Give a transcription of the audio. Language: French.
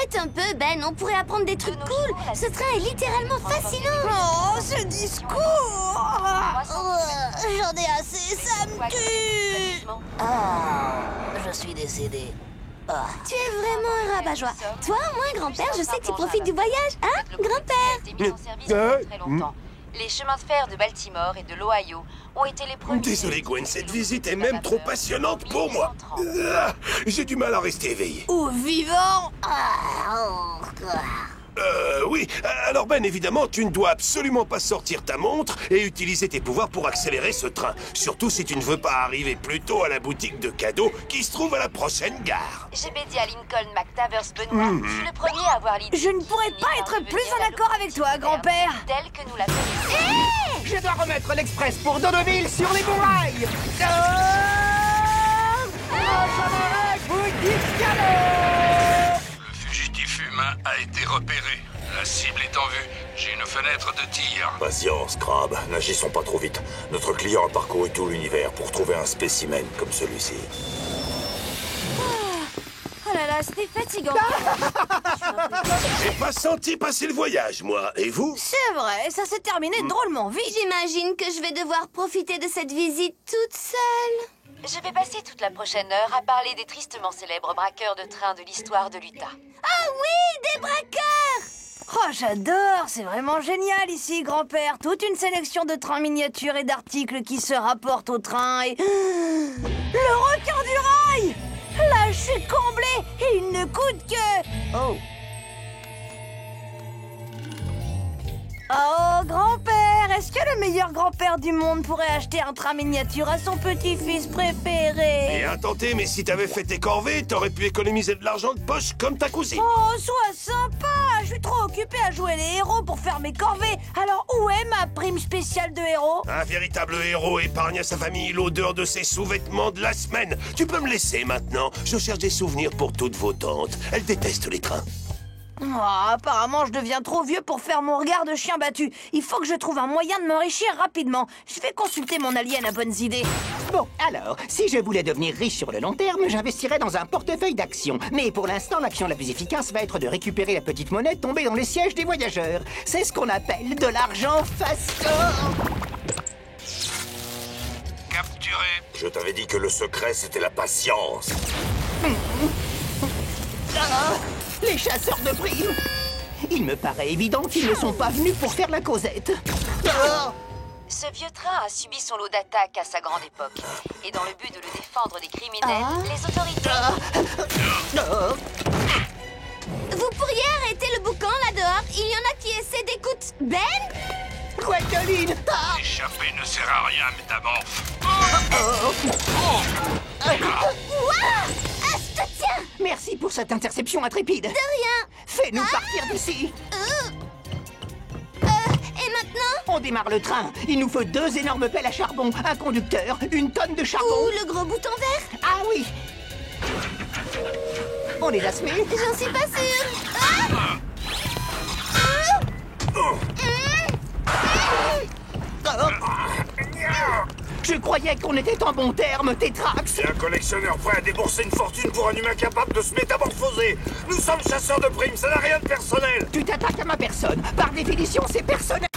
Arrête un peu, Ben, on pourrait apprendre des trucs cool. Ce train est littéralement fascinant. Oh, ce discours! J'en ai assez, ça me tue. Je suis décédé. Tu es vraiment un rabat-joie. Toi, moi, grand-père, je sais que tu profites du voyage, hein, grand-père? Les chemins de fer de Baltimore et de l'Ohio ont été les premiers... Désolé Gwen, cette visite est même trop passionnante pour moi. J'ai du mal à rester éveillé. Ou vivant! Oui. Alors Ben, évidemment, tu ne dois absolument pas sortir ta montre et utiliser tes pouvoirs pour accélérer ce train. Surtout si tu ne veux pas arriver plus tôt à la boutique de cadeaux qui se trouve à la prochaine gare. J'ai dit à Lincoln McTavish Benoît, je suis le premier à avoir l'idée. Je ne pourrais pas être plus en accord avec toi, grand-père. Tel que nous la connaissons. Je dois remettre l'express pour Donneville sur les bons rails. Le fugitif humain a été repéré. La cible est en vue. J'ai une fenêtre de tir. Patience, Crabe. N'agissons pas trop vite. Notre client a parcouru tout l'univers pour trouver un spécimen comme celui-ci. Oh là là, c'était fatigant. J'ai pas senti passer le voyage, moi. Et vous? C'est vrai, ça s'est terminé drôlement vite. J'imagine que je vais devoir profiter de cette visite toute seule. Je vais passer toute la prochaine heure à parler des tristement célèbres braqueurs de train de l'histoire de l'Utah. Ah oui, des braqueurs! Oh, j'adore, c'est vraiment génial ici, grand-père. Toute une sélection de trains miniatures et d'articles qui se rapportent au train et... Le requin du rail! Là, je suis comblé et il ne coûte que... Oh. Oh, grand-père, est-ce que le meilleur grand-père du monde pourrait acheter un train miniature à son petit-fils préféré? Et à tenter, mais si t'avais fait tes corvées, t'aurais pu économiser de l'argent de poche comme ta cousine. Oh, sois sympa! Je suis trop occupé à jouer les héros pour faire mes corvées. Alors, où est ma prime spéciale de héros? Un véritable héros épargne à sa famille l'odeur de ses sous-vêtements de la semaine. Tu peux me laisser maintenant. Je cherche des souvenirs pour toutes vos tantes. Elles détestent les trains. Oh, apparemment, je deviens trop vieux pour faire mon regard de chien battu. Il faut que je trouve un moyen de m'enrichir rapidement. Je vais consulter mon alien à bonnes idées. Bon, alors, si je voulais devenir riche sur le long terme, j'investirais dans un portefeuille d'actions. Mais pour l'instant, l'action la plus efficace va être de récupérer la petite monnaie tombée dans les sièges des voyageurs. C'est ce qu'on appelle de l'argent façon. Capturé. Je t'avais dit que le secret, c'était la patience. Les chasseurs de primes. Il me paraît évident qu'ils ne sont pas venus pour faire la causette. Ce vieux train a subi son lot d'attaques à sa grande époque. Et dans le but de le défendre des criminels, les autorités... Vous pourriez arrêter le boucan là-dehors? Il y en a qui essaient d'écouter... Ben? Gwendoline! Échapper ne sert à rien, métamorphe. Ouah! Ah, je te tiens! Merci pour cette interception intrépide. De rien! Fais-nous partir d'ici. Et maintenant? On démarre le train. Il nous faut 2 énormes pelles à charbon, un conducteur, une tonne de charbon. Ou le gros bouton vert? Ah oui. On les a semés? J'en suis pas sûre. Je croyais qu'on était en bon terme, Tétrax. C'est un collectionneur prêt à débourser une fortune pour un humain capable de se métamorphoser. Nous sommes chasseurs de primes, ça n'a rien de personnel. Tu t'attaques à ma personne. Par définition, c'est personnel.